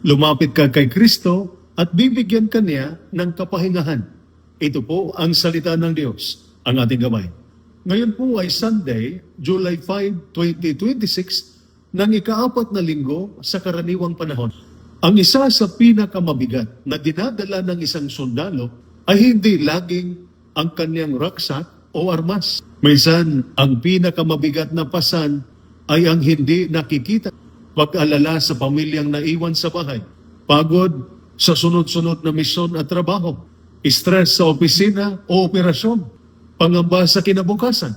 Lumapit ka kay Kristo at bibigyan ka niya ng kapahingahan. Ito po ang salita ng Diyos, ang ating gabay. Ngayon po ay Sunday, July 5, 2026, ng ika-4 na linggo sa karaniwang panahon. Ang isa sa pinakamabigat na dinadala ng isang sundalo ay hindi laging ang kanyang rucksack o armas. Minsan, ang pinakamabigat na pasan ay ang hindi nakikita. Pag-alala sa pamilyang naiwan sa bahay, pagod sa sunod-sunod na misyon at trabaho, stress sa opisina o operasyon, pangamba sa kinabukasan.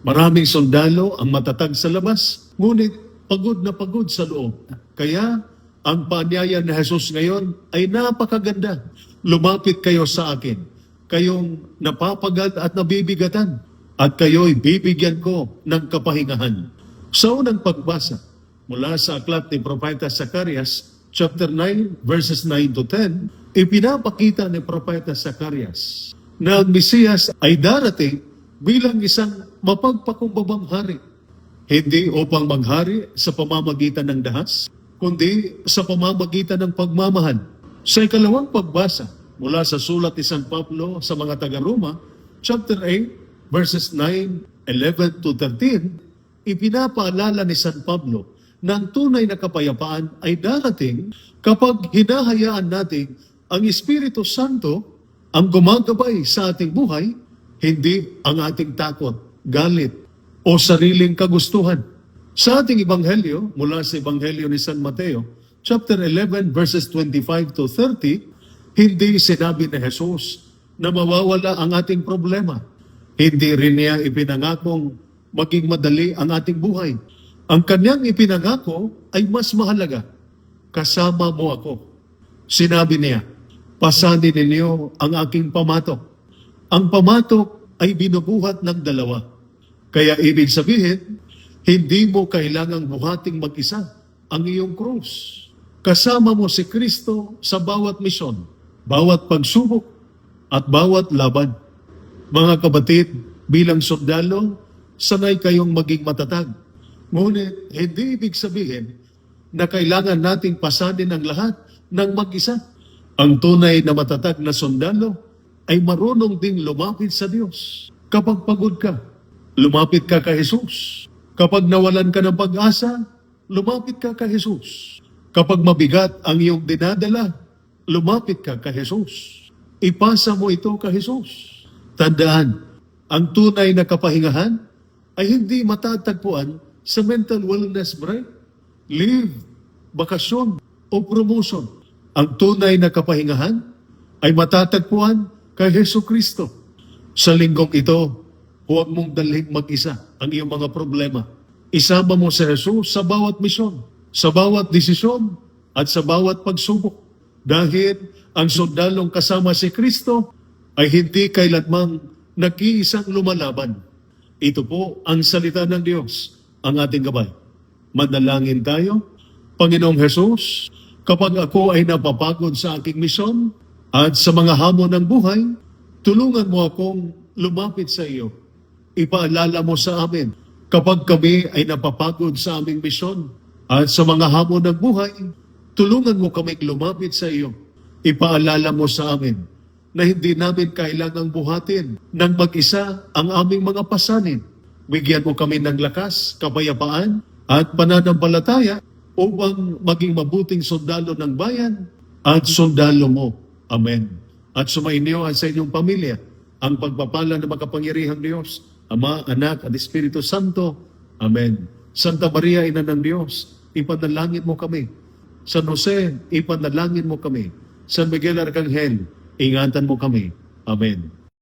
Maraming sundalo ang matatag sa labas, ngunit pagod na pagod sa loob. Kaya, ang paanyaya ni Jesus ngayon ay napakaganda. Lumapit kayo sa akin, kayong napapagad at nabibigatan, at kayo'y bibigyan ko ng kapahingahan. Sa unang pagbasa, mula sa aklat ni Propeta Zacarias, chapter 9, verses 9 to 10, ipinapakita ni Propeta Zacarias na ang Mesiyas ay darating bilang isang mapagpakumbabang hari. Hindi upang maghari sa pamamagitan ng dahas, kundi sa pamamagitan ng pagmamahal. Sa ikalawang pagbasa, mula sa sulat ni San Pablo sa mga taga-Roma, chapter 8, verses 9, 11 to 13, ipinapaalala ni San Pablo na ang tunay na kapayapaan ay darating kapag hinahayaan natin ang Espiritu Santo ang gumagabay sa ating buhay, hindi ang ating takot, galit, o sariling kagustuhan. Sa ating Ebanghelyo, mula sa Ebanghelyo ni San Mateo, chapter 11, verses 25 to 30, hindi sinabi ni Jesus na mawawala ang ating problema. Hindi rin niya ipinangakong maging madali ang ating buhay. Ang kanyang ipinangako ay mas mahalaga. Kasama mo ako. Sinabi niya, pasanin ninyo ang aking pamatok. Ang pamatok ay binubuhat ng dalawa. Kaya ibig sabihin, hindi mo kailangang buhating mag-isa ang iyong krus. Kasama mo si Kristo sa bawat misyon, bawat pagsubok, at bawat laban. Mga kapatid, bilang sundalo, sanay kayong maging matatag. Ngunit, hindi ibig sabihin na kailangan nating pasanin ang lahat ng mag-isa. Ang tunay na matatag na sundalo ay marunong ding lumapit sa Diyos. Kapag pagod ka, lumapit ka kay Jesus. Kapag nawalan ka ng pag-asa, lumapit ka kay Jesus. Kapag mabigat ang iyong dinadala, lumapit ka kay Jesus. Ipasa mo ito kay Jesus. Tandaan, ang tunay na kapahingahan ay hindi matatagpuan sa mental wellness break, leave, bakasyon, o promotion. Ang tunay na kapahingahan ay matatagpuan kay Hesus Kristo. Sa linggong ito, huwag mong dalhin mag-isa ang iyong mga problema. Isama mo si Jesus sa bawat misyon, sa bawat desisyon, at sa bawat pagsubok. Dahil ang sundalong kasama si Kristo ay hindi kailanmang nag-iisang lumalaban. Ito po ang salita ng Diyos, ang ating gabay. Manalangin tayo. Panginoong Hesus, kapag ako ay napapagod sa aking misyon at sa mga hamon ng buhay, tulungan mo akong lumapit sa iyo. Ipaalala mo sa amin kapag kami ay napapagod sa aming misyon at sa mga hamon ng buhay, tulungan mo kami lumapit sa iyo. Ipaalala mo sa amin na hindi namin kailangang buhatin ng mag-isa ang aming mga pasanin. Bigyan mo kami ng lakas, kapayapaan, at pananampalataya upang maging mabuting sundalo ng bayan at sundalo mo. Amen. At sumainyo at sa inyong pamilya ang pagpapala ng makapangyarihang Diyos, Ama, Anak, at Espiritu Santo. Amen. Santa Maria, Ina ng Diyos, ipanalangin mo kami. San Jose, ipanalangin mo kami. San Miguel Arcangel, ingatan mo kami. Amen.